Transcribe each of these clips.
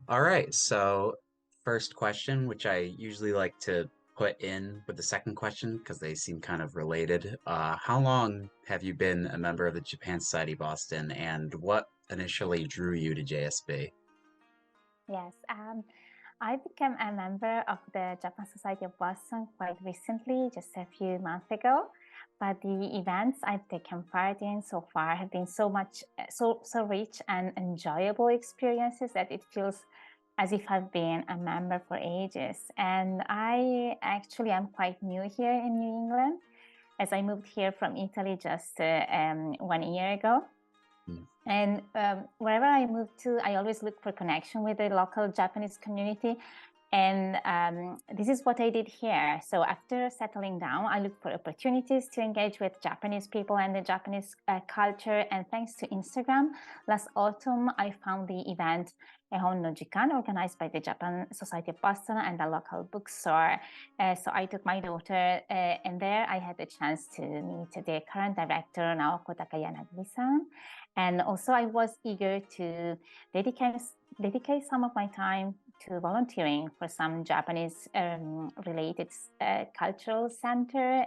All right, so first question, which I usually like to put in with the second question because they seem kind of related. How long have you been a member of the Japan Society Boston, and what initially drew you to JSB? Yes, I became a member of the Japan Society of Boston quite recently, just a few months ago. But the events I've taken part in so far have been so rich and enjoyable experiences that it feels as if I've been a member for ages. And I actually am quite new here in New England, as I moved here from Italy just 1 year ago. Hmm. And wherever I move to, I always look for connection with the local Japanese community. And this is what I did here. So after settling down, I looked for opportunities to engage with Japanese people and the Japanese culture. And thanks to Instagram, last autumn, I found the event Ehon no Jikan, organized by the Japan Society of Boston and a local bookstore. So I took my daughter, and there I had the chance to meet the current director, Naoko Takayanagi-san. And also I was eager to dedicate some of my time to volunteering for some Japanese related cultural center,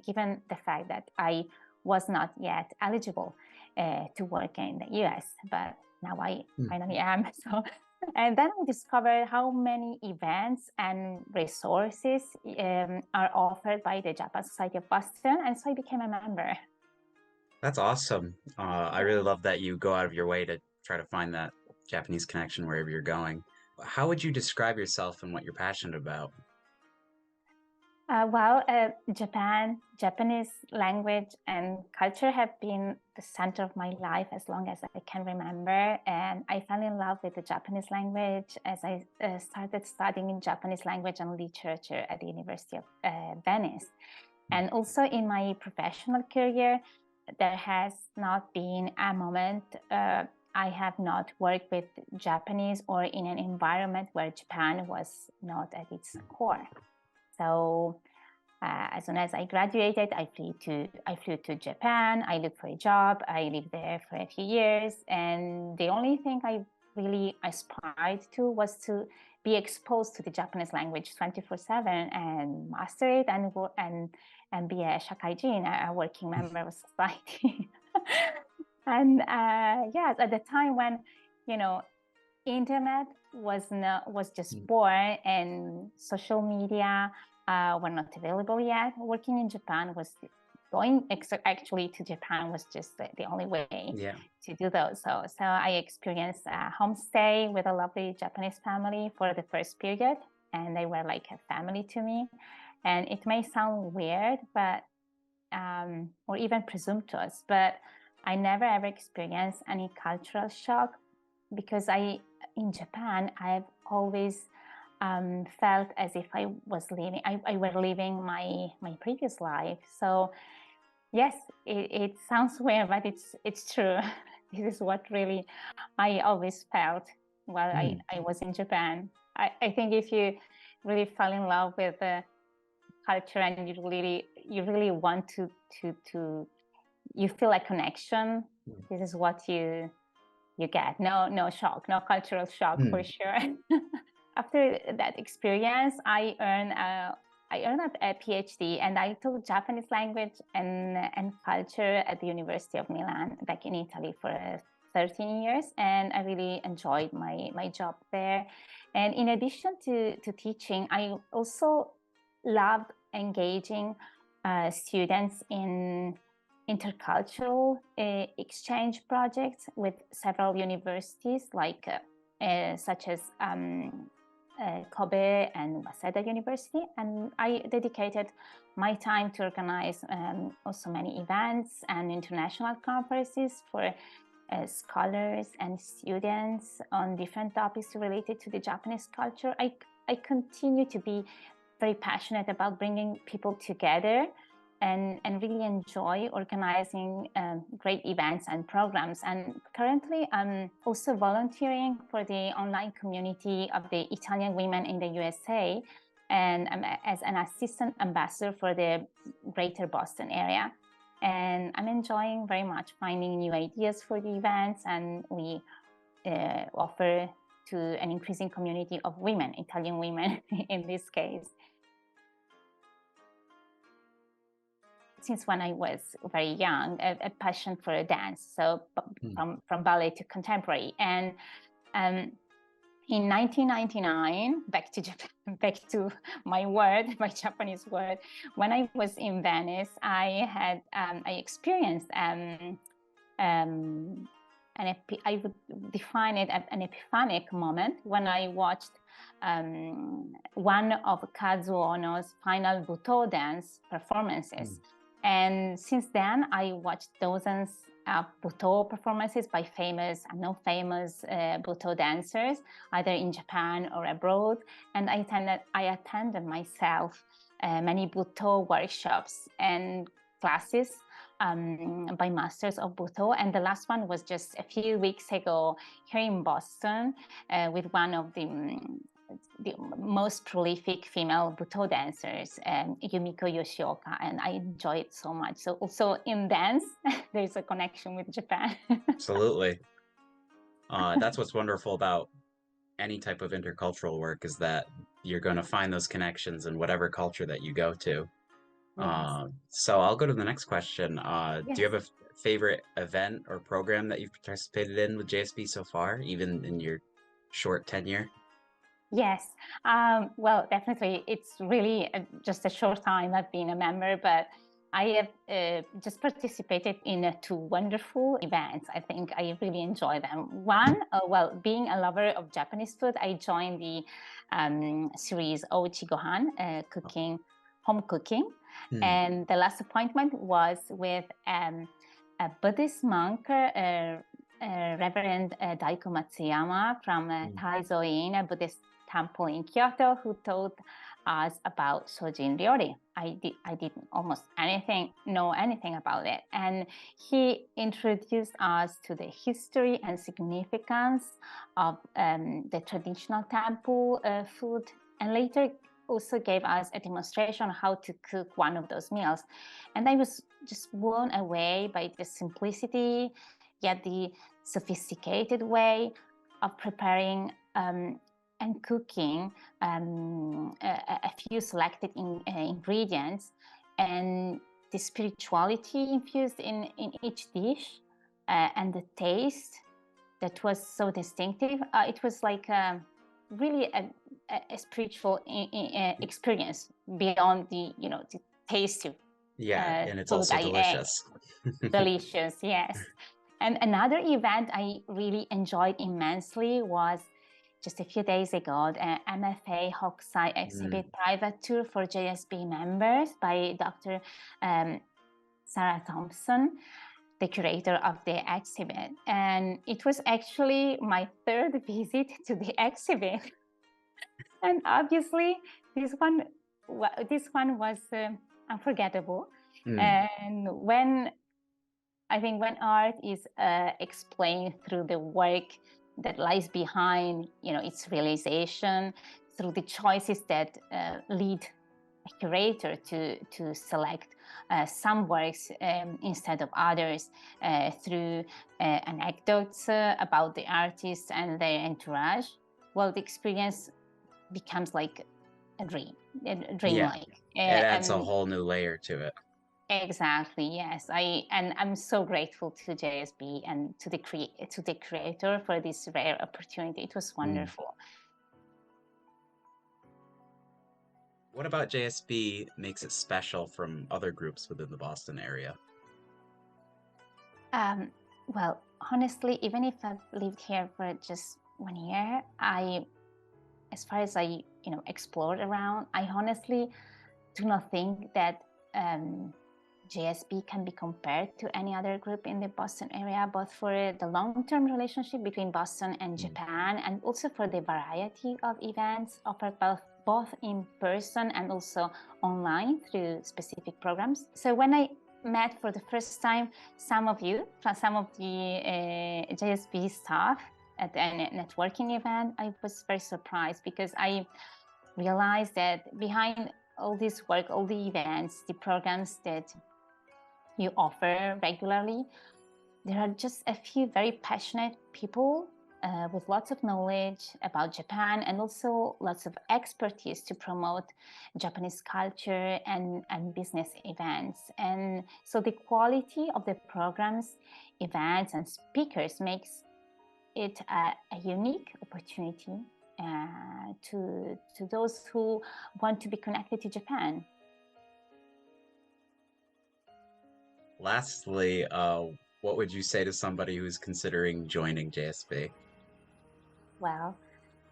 given the fact that I was not yet eligible to work in the US, but now I Hmm. finally am. So, and then I discovered how many events and resources are offered by the Japan Society of Boston, and so I became a member. That's awesome. I really love that you go out of your way to try to find that Japanese connection wherever you're going. How would you describe yourself and what you're passionate about? Japanese language and culture have been the center of my life as long as I can remember. And I fell in love with the Japanese language as I started studying in Japanese language and literature at the University of Venice. And also in my professional career, there has not been a moment I have not worked with Japanese or in an environment where Japan was not at its core. So as soon as I graduated, I flew to Japan. I looked for a job. I lived there for a few years, and the only thing I really aspired to was to be exposed to the Japanese language 24/7 and master it and be a shakaijin, a working member of society. And yes, at the time when you know internet was just Hmm. born and social media were not available yet. Working in Japan was actually to Japan was just the only way Yeah. to do those. So I experienced a homestay with a lovely Japanese family for the first period, and they were like a family to me. And it may sound weird, but or even presumptuous, but I never ever experienced any cultural shock because in Japan, I've always felt as if I were living my previous life. So yes, it sounds weird, but it's true. This is what really I always felt while Hmm. I was in Japan. I think if you really fall in love with the culture and you really want to you feel a connection, this is what you get. No shock, no cultural shock for Hmm. sure. After that experience, I earned a PhD, and I taught Japanese language and culture at the University of Milan back in Italy for 13 years, and I really enjoyed my job there. And in addition to teaching, I also loved engaging students in intercultural exchange projects with several universities, such as Kobe and Waseda University. And I dedicated my time to organize also many events and international conferences for scholars and students on different topics related to the Japanese culture. I continue to be very passionate about bringing people together and really enjoy organizing great events and programs. And currently, I'm also volunteering for the online community of the Italian women in the USA, and I'm as an assistant ambassador for the Greater Boston area. And I'm enjoying very much finding new ideas for the events, and we offer to an increasing community of women, Italian women in this case. Since when I was very young, a passion for dance, so from ballet to contemporary. And in 1999, back to Japan, back to my word, my Japanese word, when I was in Venice, I experienced I would define it as an epiphanic moment when I watched one of Kazuo Ono's final Butoh dance performances. And since then, I watched dozens of Butoh performances by famous and non famous Butoh dancers, either in Japan or abroad. And I attended myself many Butoh workshops and classes by masters of Butoh. And the last one was just a few weeks ago here in Boston with one of the most prolific female Butoh dancers, Yumiko Yoshioka, and I enjoy it so much. So also in dance, there's a connection with Japan. Absolutely. That's what's wonderful about any type of intercultural work, is that you're going to find those connections in whatever culture that you go to. Yes. So I'll go to the next question. Yes. Do you have a favorite event or program that you've participated in with JSB so far, even in your short tenure? Yes, well, definitely. It's really just a short time I've been a member, but I have just participated in two wonderful events. I think I really enjoy them. One, well, being a lover of Japanese food, I joined the series Ouchi Gohan, home cooking. And the last appointment was with a Buddhist monk, Reverend Daiko Matsuyama from Taizo-in, a Buddhist temple in Kyoto, who taught us about Sojin Ryori. I didn't almost know anything about it. And he introduced us to the history and significance of the traditional temple food, and later also gave us a demonstration on how to cook one of those meals. And I was just blown away by the simplicity, yet the sophisticated way of preparing and cooking a few selected ingredients, and the spirituality infused in each dish, and the taste that was so distinctive. It was like really a spiritual experience beyond the taste of and it's food also I delicious. ate. Delicious, yes. And another event I really enjoyed immensely was just a few days ago, the MFA Hokusai exhibit private tour for JSB members by Dr. Sarah Thompson, the curator of the exhibit. And it was actually my third visit to the exhibit. And obviously, this one was unforgettable. And when art is explained through the work that lies behind, its realization, through the choices that lead a curator to select some works instead of others, through anecdotes about the artists and their entourage, well, the experience becomes like a dreamlike. It adds a whole new layer to it. Exactly, yes. I'm so grateful to JSB and to the creator for this rare opportunity. It was wonderful. What about JSB makes it special from other groups within the Boston area? Well, honestly, even if I've lived here for just 1 year, as far as I explored around, I honestly do not think that JSB can be compared to any other group in the Boston area, both for the long-term relationship between Boston and Japan, and also for the variety of events offered both in person and also online through specific programs. So when I met for the first time some of the JSB staff at a networking event, I was very surprised, because I realized that behind all this work, all the events, the programs that you offer regularly, there are just a few very passionate people with lots of knowledge about Japan and also lots of expertise to promote Japanese culture and business events. And so the quality of the programs, events, and speakers makes it a unique opportunity to those who want to be connected to Japan. Lastly, what would you say to somebody who's considering joining JSB? Well,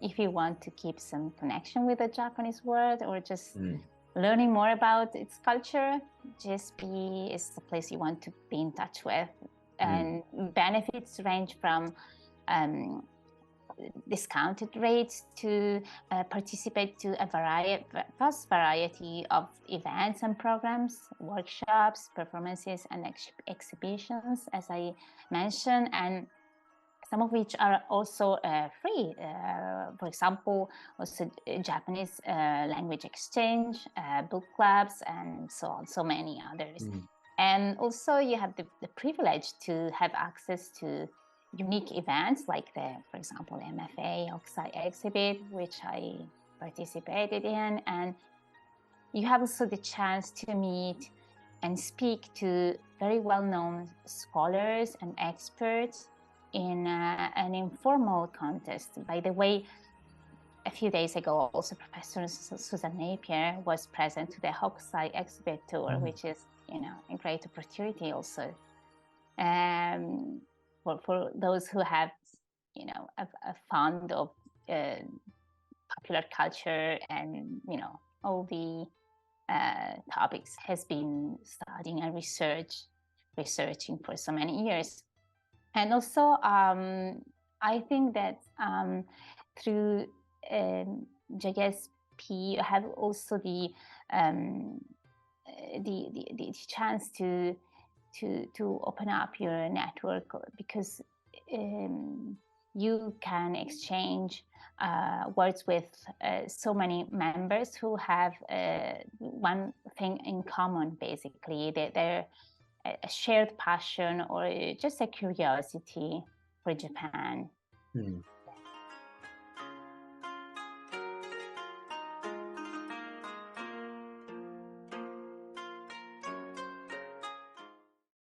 if you want to keep some connection with the Japanese world or just Mm, learning more about its culture, JSB is the place you want to be in touch with. mm, And benefits range from discounted rates to participate to a vast variety of events and programs, workshops, performances, and exhibitions, as I mentioned, and some of which are also free. For example, also Japanese language exchange, book clubs, and so on, so many others. mm. And also you have the privilege to have access to unique events like for example, MFA Hokusai exhibit, which I participated in. And you have also the chance to meet and speak to very well-known scholars and experts in an informal contest. By the way, a few days ago, also Professor Susan Napier was present to the Hokusai exhibit tour, Mm. which is, a great opportunity also for those who have, a fond of popular culture and, all the topics has been studying and researching for so many years. And also, I think that through JSP, you have also the chance to open up your network, because you can exchange words with so many members who have one thing in common. Basically, they're a shared passion or just a curiosity for Japan. Hmm.